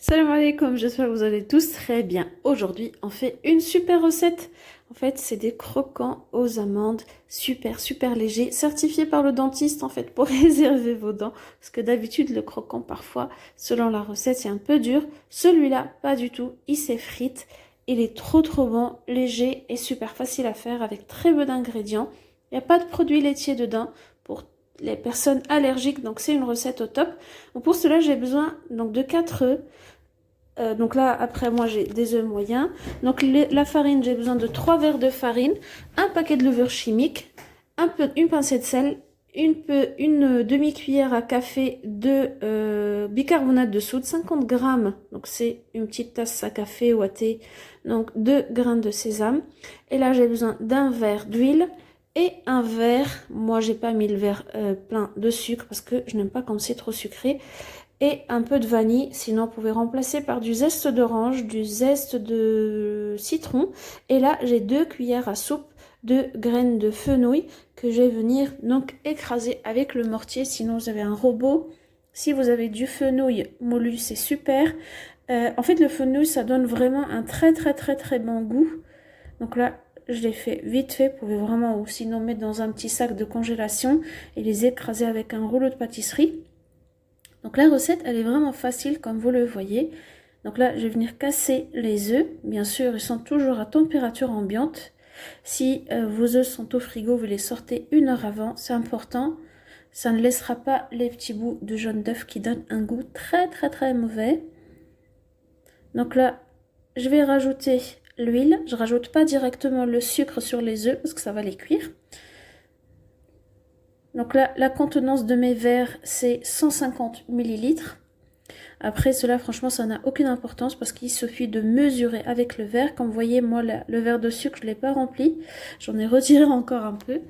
Salam alaikum, j'espère que vous allez tous très bien. Aujourd'hui, on fait une super recette. En fait, c'est des croquants aux amandes, super légers, certifiés par le dentiste en fait pour réserver vos dents. Parce que d'habitude, le croquant parfois, selon la recette, c'est un peu dur. Celui-là, pas du tout, il s'effrite. Il est trop bon, léger et super facile à faire avec très peu d'ingrédients. Il n'y a pas de produits laitiers dedans pour les personnes allergiques, donc c'est une recette au top. Donc pour cela, j'ai besoin donc de 4 œufs. Donc là, après, moi, j'ai des œufs moyens. Donc la farine, j'ai besoin de 3 verres de farine, un paquet de levure chimique, une pincée de sel, une demi-cuillère à café de bicarbonate de soude, 50 grammes. Donc c'est une petite tasse à café ou à thé. Donc 2 grains de sésame. Et là, j'ai besoin d'un verre d'huile et un verre. Moi, j'ai pas mis le verre plein de sucre parce que je n'aime pas quand c'est trop sucré et un peu de vanille, sinon vous pouvez remplacer par du zeste d'orange, du zeste de citron. Et là, j'ai 2 cuillères à soupe de graines de fenouil que je vais venir donc écraser avec le mortier. Sinon, vous avez un robot. Si vous avez du fenouil moulu, c'est super. En fait, le fenouil, ça donne vraiment un très bon goût. Donc là, je l'ai fait vite fait. Vous pouvez vraiment ou sinon mettre dans un petit sac de congélation et les écraser avec un rouleau de pâtisserie. Donc la recette, elle est vraiment facile comme vous le voyez. Donc là, je vais venir casser les œufs. Bien sûr, ils sont toujours à température ambiante. Si vos œufs sont au frigo, vous les sortez 1 heure avant. C'est important. Ça ne laissera pas les petits bouts de jaune d'œuf qui donnent un goût très mauvais. Donc là, je vais rajouter l'huile. Je ne rajoute pas directement le sucre sur les œufs parce que ça va les cuire. Donc là, la contenance de mes verres, c'est 150 ml. Après, cela, franchement, ça n'a aucune importance parce qu'il suffit de mesurer avec le verre. Comme vous voyez, moi, le verre de sucre, je ne l'ai pas rempli. J'en ai retiré encore un peu.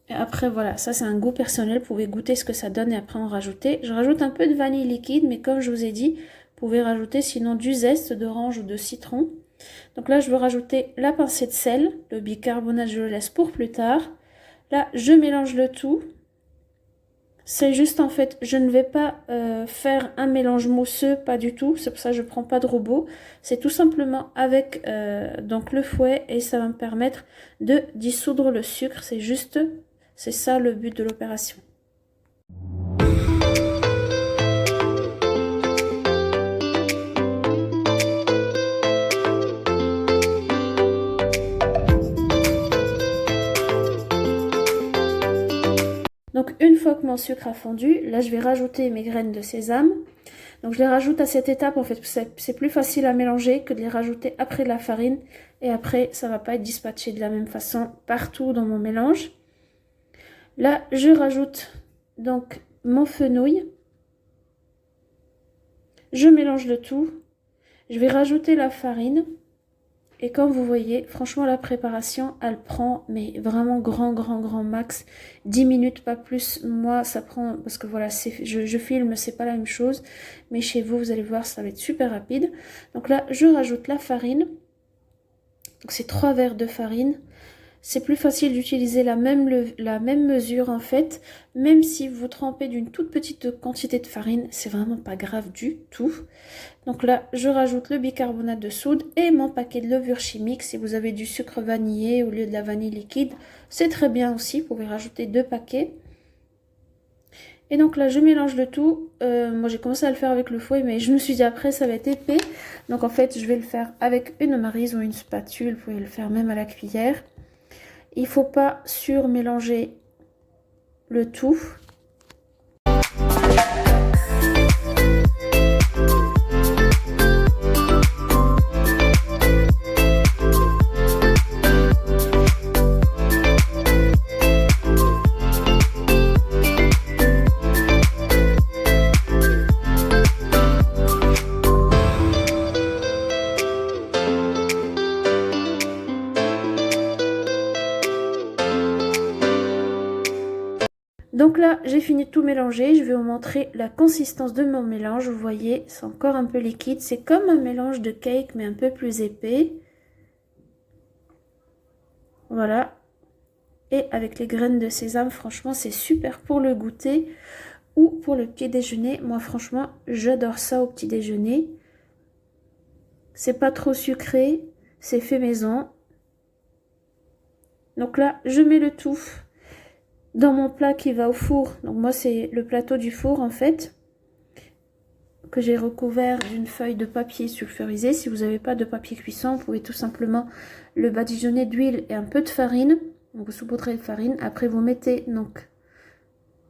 Et après, voilà, ça, c'est un goût personnel. Vous pouvez goûter ce que ça donne et après en rajouter. Je rajoute un peu de vanille liquide, mais comme je vous ai dit, vous pouvez rajouter sinon du zeste d'orange ou de citron. Donc là, je veux rajouter la pincée de sel. Le bicarbonate, je le laisse pour plus tard. Là, je mélange le tout. C'est juste en fait, je ne vais pas faire un mélange mousseux, pas du tout. C'est pour ça que je ne prends pas de robot. C'est tout simplement avec donc le fouet et ça va me permettre de dissoudre le sucre. C'est ça le but de l'opération. Donc une fois que mon sucre a fondu, là je vais rajouter mes graines de sésame. Donc je les rajoute à cette étape en fait, c'est plus facile à mélanger que de les rajouter après la farine. Et après ça va pas être dispatché de la même façon partout dans mon mélange. Là je rajoute donc mon fenouil. Je mélange le tout. Je vais rajouter la farine. Et comme vous voyez, franchement la préparation, elle prend mais vraiment grand max. 10 minutes, pas plus. Moi ça prend, parce que voilà, je filme, c'est pas la même chose. Mais chez vous, vous allez voir, ça va être super rapide. Donc là, je rajoute la farine. Donc c'est 3 verres de farine. C'est plus facile d'utiliser la même mesure en fait. Même si vous trempez d'une toute petite quantité de farine, c'est vraiment pas grave du tout. Donc là, je rajoute le bicarbonate de soude et mon paquet de levure chimique. Si vous avez du sucre vanillé au lieu de la vanille liquide, c'est très bien aussi. Vous pouvez rajouter 2 paquets. Et donc là, je mélange le tout. Moi, j'ai commencé à le faire avec le fouet, mais je me suis dit après, ça va être épais. Donc en fait, je vais le faire avec une maryse ou une spatule. Vous pouvez le faire même à la cuillère. Il ne faut pas surmélanger le tout. Donc là, j'ai fini de tout mélanger. Je vais vous montrer la consistance de mon mélange. Vous voyez, c'est encore un peu liquide. C'est comme un mélange de cake, mais un peu plus épais. Voilà. Et avec les graines de sésame, franchement, c'est super pour le goûter. ou pour le petit déjeuner. Moi franchement j'adore ça au petit déjeuner. C'est pas trop sucré, c'est fait maison. Donc là je mets le tout dans mon plat qui va au four. Donc moi c'est le plateau du four en fait, que j'ai recouvert d'une feuille de papier sulfurisé. Si vous n'avez pas de papier cuisson, vous pouvez tout simplement le badigeonner d'huile et un peu de farine. Donc vous saupoudrez de farine. Après vous mettez donc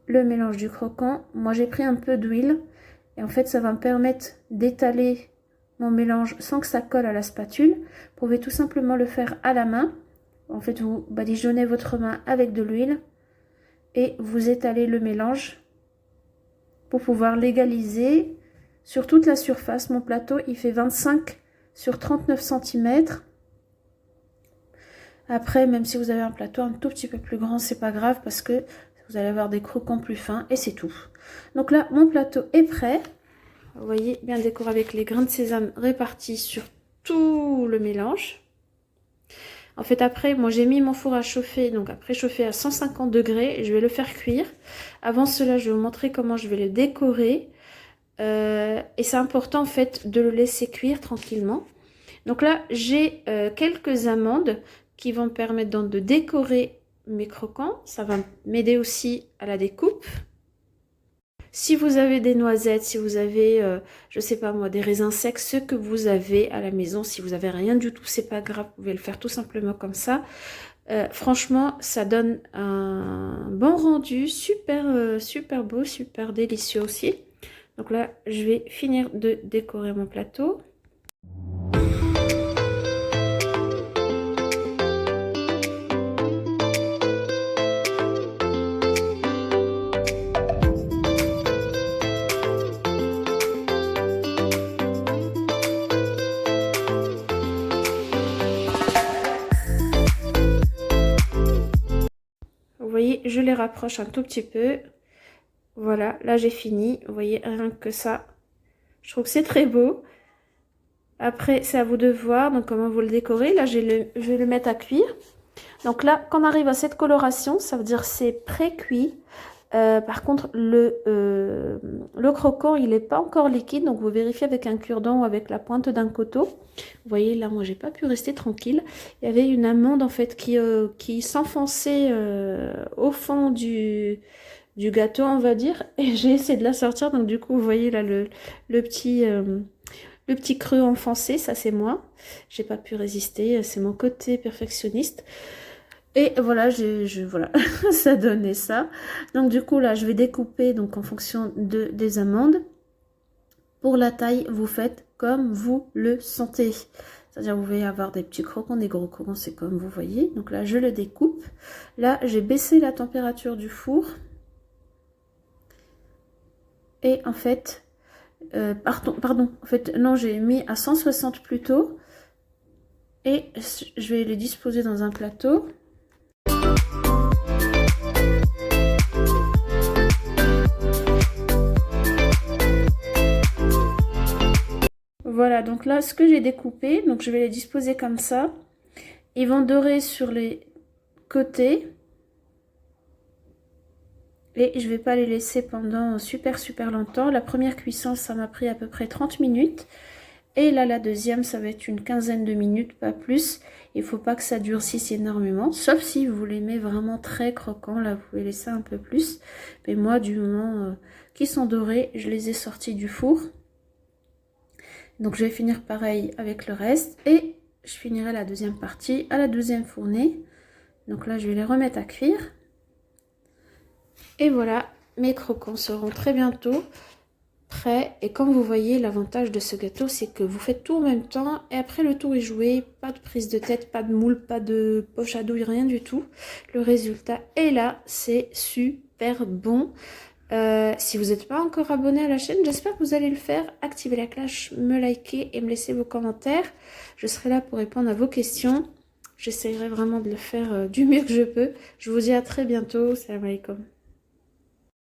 le mélange du croquant. Moi j'ai pris un peu d'huile et en fait ça va me permettre d'étaler mon mélange sans que ça colle à la spatule. Vous pouvez tout simplement le faire à la main. En fait vous badigeonnez votre main avec de l'huile et vous étalez le mélange pour pouvoir l'égaliser sur toute la surface. Mon plateau il fait 25 sur 39 cm. Après même si vous avez un plateau un tout petit peu plus grand, c'est pas grave parce que vous allez avoir des croquants plus fins et c'est tout. Donc là mon plateau est prêt. Vous voyez, bien décoré avec les grains de sésame répartis sur tout le mélange. En fait après moi j'ai mis mon four à chauffer, donc à préchauffer à 150 degrés et je vais le faire cuire. Avant cela je vais vous montrer comment je vais le décorer. Et c'est important en fait de le laisser cuire tranquillement. Donc là j'ai quelques amandes qui vont me permettre donc de décorer mes croquants. Ça va m'aider aussi à la découpe. Si vous avez des noisettes, si vous avez je sais pas moi des raisins secs, ce que vous avez à la maison, si vous avez rien du tout c'est pas grave, vous pouvez le faire tout simplement comme ça. Franchement ça donne un bon rendu, super super beau, super délicieux aussi. Donc là, je vais finir de décorer mon plateau. Vous voyez, je les rapproche un tout petit peu. Voilà, là j'ai fini. Vous voyez, rien que ça, je trouve que c'est très beau. Après, c'est à vous de voir donc comment vous le décorez. Là, je vais le mettre à cuire. Donc là, quand on arrive à cette coloration, ça veut dire c'est pré-cuit. Par contre, le croquant, il n'est pas encore liquide. Donc, vous vérifiez avec un cure-dent ou avec la pointe d'un couteau. Vous voyez, là, moi, j'ai pas pu rester tranquille. Il y avait une amande, en fait, qui s'enfonçait au fond du gâteau, on va dire. Et j'ai essayé de la sortir. Donc, du coup, vous voyez, là, le petit creux enfoncé, ça, c'est moi. J'ai pas pu résister. C'est mon côté perfectionniste. Et voilà, voilà, ça donnait ça. Donc du coup là, je vais découper donc en fonction des amandes. Pour la taille, vous faites comme vous le sentez. C'est-à-dire vous pouvez avoir des petits croquants, des gros croquants, c'est comme vous voyez. Donc là, je le découpe. Là, j'ai baissé la température du four. Et en fait, pardon, en fait, non, j'ai mis à 160 plutôt. Et je vais les disposer dans un plateau. Voilà, donc là, ce que j'ai découpé, donc je vais les disposer comme ça. Ils vont dorer sur les côtés. Et je vais pas les laisser pendant super longtemps. La première cuisson, ça m'a pris à peu près 30 minutes. Et là, la deuxième, ça va être une quinzaine de minutes, pas plus. Il faut pas que ça durcisse énormément. Sauf si vous l'aimez vraiment très croquant. Là, vous pouvez laisser un peu plus. Mais moi, du moment qu'ils sont dorés, je les ai sortis du four. Donc, je vais finir pareil avec le reste. Et je finirai la deuxième partie à la deuxième fournée. Donc là, je vais les remettre à cuire. Et voilà, mes croquants seront très bientôt prêts. Et comme vous voyez, l'avantage de ce gâteau, c'est que vous faites tout en même temps. Et après, le tour est joué. Pas de prise de tête, pas de moule, pas de poche à douille, rien du tout. Le résultat est là. C'est super bon. Si vous n'êtes pas encore abonné à la chaîne, j'espère que vous allez le faire. Activez la cloche, me liker et me laisser vos commentaires. Je serai là pour répondre à vos questions. J'essaierai vraiment de le faire du mieux que je peux. Je vous dis à très bientôt. Salam alaikum.